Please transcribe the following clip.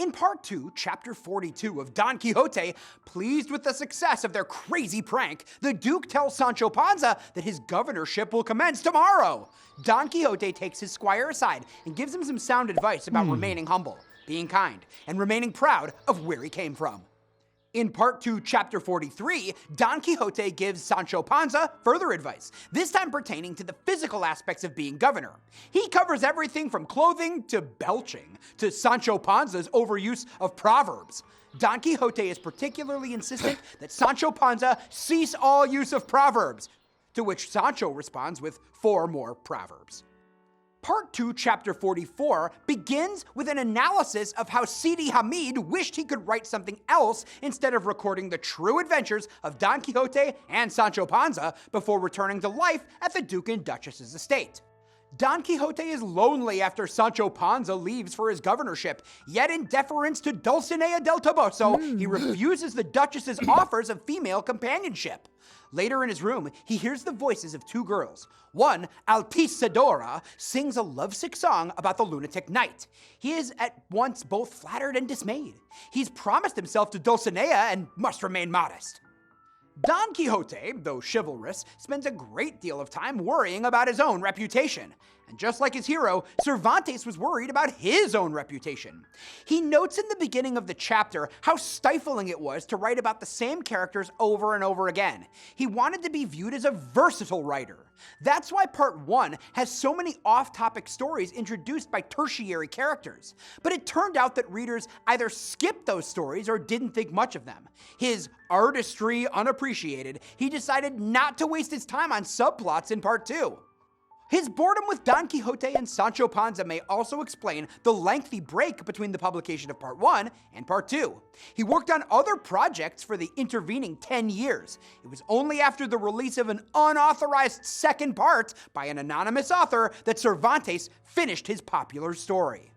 In part 2, chapter 42 of Don Quixote, pleased with the success of their crazy prank, the Duke tells Sancho Panza that his governorship will commence tomorrow. Don Quixote takes his squire aside and gives him some sound advice about remaining humble, being kind, and remaining proud of where he came from. In part 2, chapter 43, Don Quixote gives Sancho Panza further advice, this time pertaining to the physical aspects of being governor. He covers everything from clothing to belching, to Sancho Panza's overuse of proverbs. Don Quixote is particularly insistent that Sancho Panza cease all use of proverbs, to which Sancho responds with 4 more proverbs. Part 2, chapter 44, begins with an analysis of how Sidi Hamid wished he could write something else instead of recording the true adventures of Don Quixote and Sancho Panza before returning to life at the Duke and Duchess's estate. Don Quixote is lonely after Sancho Panza leaves for his governorship, yet in deference to Dulcinea del Toboso, he refuses the Duchess's offers of female companionship. Later in his room, he hears the voices of 2 girls. One, Altisidora, sings a lovesick song about the lunatic knight. He is at once both flattered and dismayed. He's promised himself to Dulcinea and must remain modest. Don Quixote, though chivalrous, spends a great deal of time worrying about his own reputation. And just like his hero, Cervantes was worried about his own reputation. He notes in the beginning of the chapter how stifling it was to write about the same characters over and over again. He wanted to be viewed as a versatile writer. That's why part 1 has so many off-topic stories introduced by tertiary characters. But it turned out that readers either skipped those stories or didn't think much of them. His artistry unappreciated, he decided not to waste his time on subplots in part 2. His boredom with Don Quixote and Sancho Panza may also explain the lengthy break between the publication of part 1 and part 2. He worked on other projects for the intervening 10 years. It was only after the release of an unauthorized second part by an anonymous author that Cervantes finished his popular story.